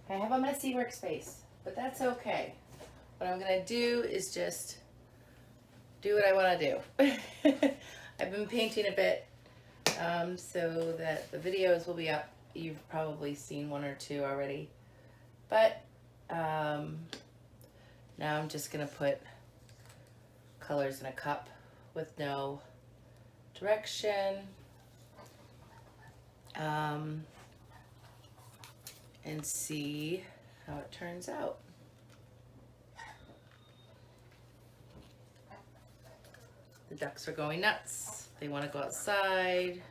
I have a messy workspace, but that's okay. What I'm gonna do is just do what I wanna do. I've been painting a bit so that the videos will be up. You've probably seen one or two already. But now I'm just gonna put colors in a cup with no direction. And see how it turns out. The ducks are going nuts. They want to go outside.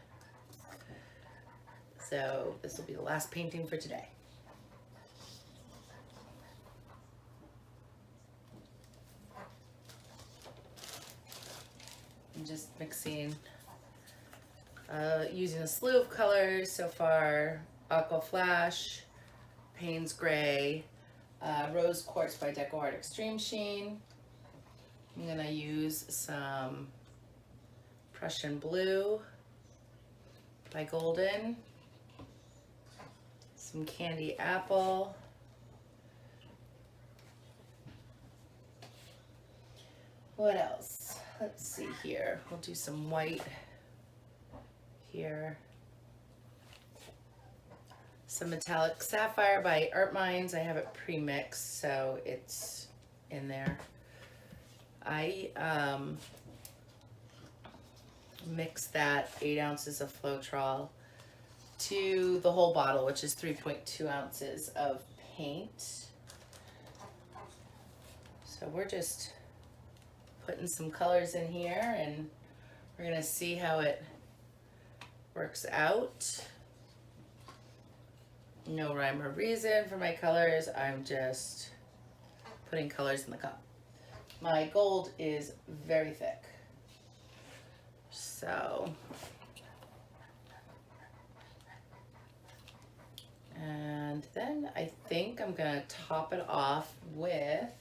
So this will be the last painting for today. I'm just mixing, using a slew of colors so far. Aqua Flash, Payne's Gray, Rose Quartz by Deco Art Extreme Sheen. I'm gonna use some Prussian Blue by Golden, some Candy Apple, what else? Let's see here. We'll do some white here. Some Metallic Sapphire by Art Minds. I have it pre-mixed, so it's in there. I mix that 8 ounces of Floetrol to the whole bottle, which is 3.2 ounces of paint. So we're just putting some colors in here and we're gonna see how it works out. No rhyme or reason for my colors. I'm just putting colors in the cup. My gold is very thick. So, and then I think I'm gonna top it off with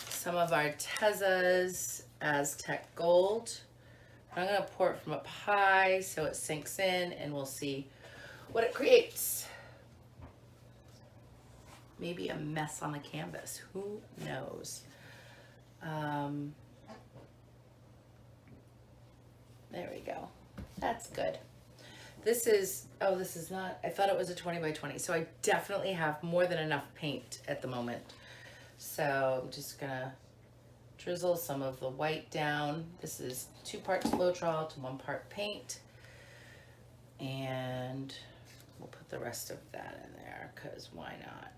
some of Arteza's Aztec Gold. I'm gonna pour it from up high so it sinks in and we'll see what it creates. Maybe a mess on the canvas, who knows? There we go, that's good. This is, oh, this is not, I thought it was a 20 by 20, so I definitely have more than enough paint at the moment. So I'm just gonna drizzle some of the white down. This is 2 parts Floetrol to 1 part paint. And we'll put the rest of that in there, because why not?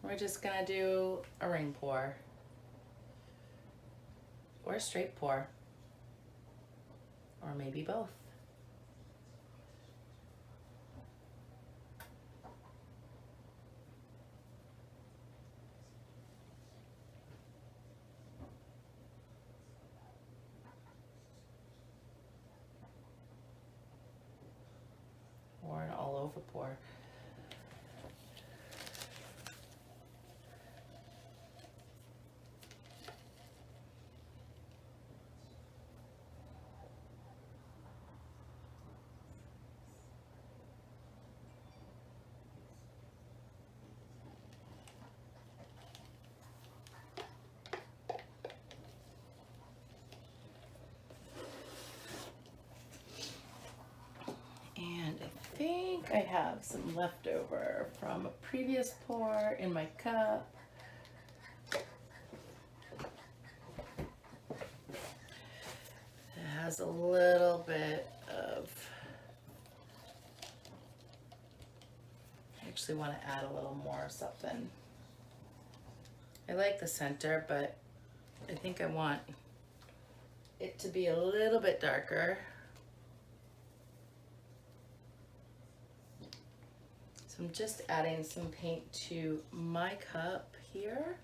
We're just gonna do a ring pour. Or a straight pour. Or maybe both. Or an all over pour. And I think I have some leftover from a previous pour in my cup. It has a little bit of, I actually want to add a little more something. I like the center, but I think I want it to be a little bit darker. So I'm just adding some paint to my cup here.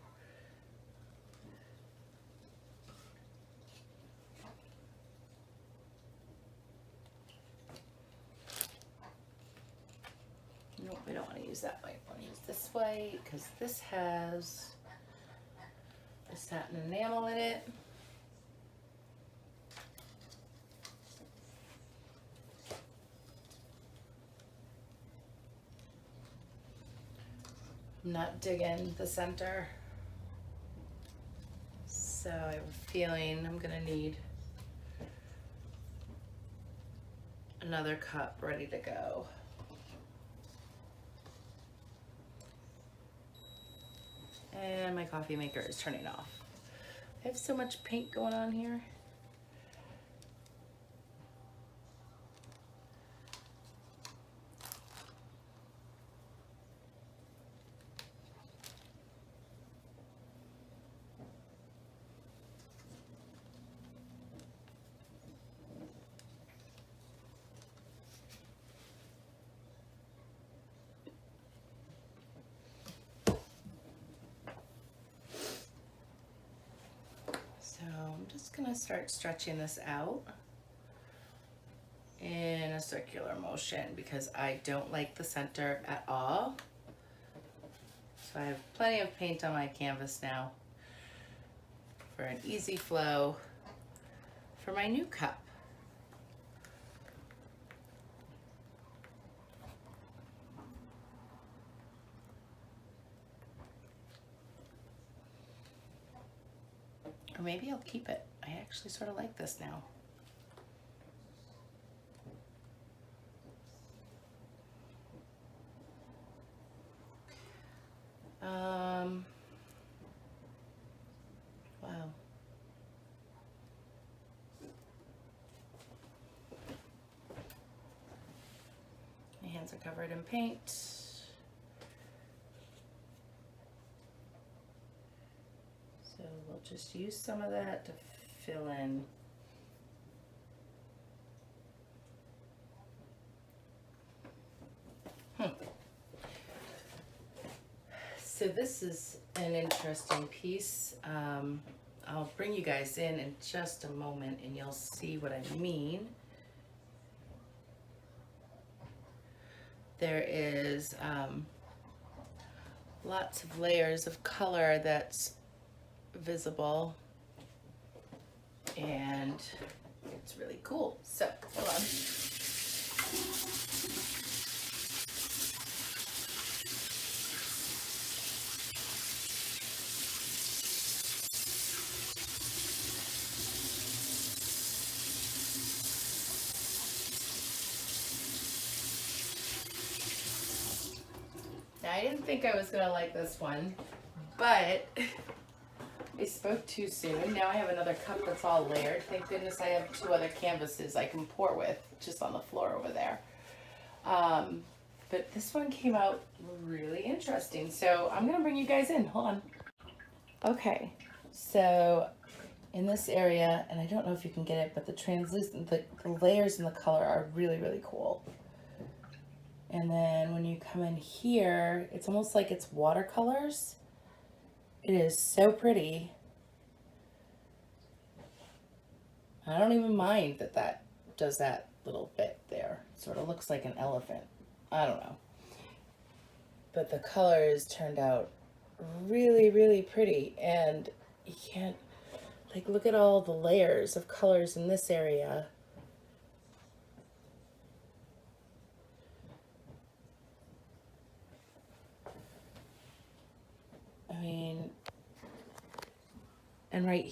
No, we don't want to use that white. I want to use this white because this has the satin enamel in it. I'm not digging the center. So I have a feeling I'm gonna need another cup ready to go. And my coffee maker is turning off. I have so much paint going on here. So I'm just gonna start stretching this out in a circular motion because I don't like the center at all. So I have plenty of paint on my canvas now for an easy flow for my new cup. Or maybe I'll keep it. I actually sort of like this now. Wow. My hands are covered in paint. So we'll just use some of that to fill in. So this is an interesting piece. I'll bring you guys in just a moment and you'll see what I mean. There is lots of layers of color that's visible and it's really cool. So hold on. Now, I didn't think I was gonna like this one, but I spoke too soon. Now I have another cup that's all layered. Thank goodness I have 2 other canvases I can pour with just on the floor over there. But this one came out really interesting. So I'm gonna bring you guys in, hold on. Okay, so in this area, and I don't know if you can get it, but the translucent, the layers in the color are really, really cool. And then when you come in here, it's almost like it's watercolors. It is so pretty. I don't even mind that that does that little bit there. Sort of looks like an elephant. I don't know. But the colors turned out really, really pretty. And you can't, like, look at all the layers of colors in this area. I mean, and I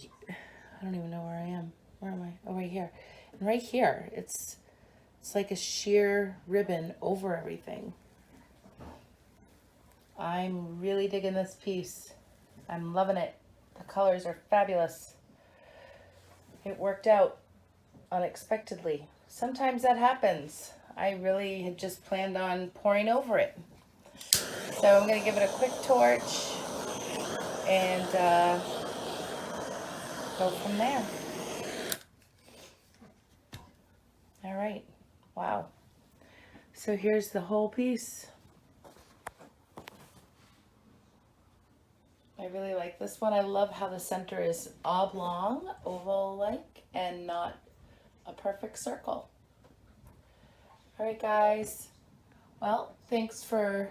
don't even know where I am. Where am I? Oh, right here. And right here, it's like a sheer ribbon over everything. I'm really digging this piece. I'm loving it. The colors are fabulous. It worked out unexpectedly. Sometimes that happens. I really had just planned on pouring over it. So I'm going to give it a quick torch and go from there. All right. Wow. So here's the whole piece. I really like this one. I love how the center is oblong, oval-like, and not a perfect circle. All right, guys. Well, thanks for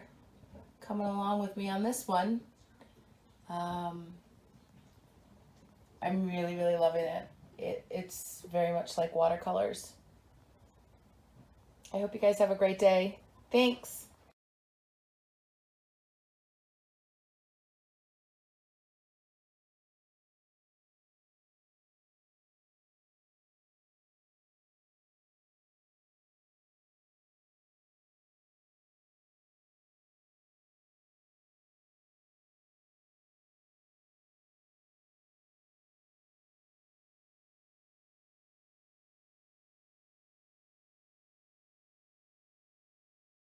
coming along with me on this one. I'm really, really loving it. It's very much like watercolors. I hope you guys have a great day. Thanks.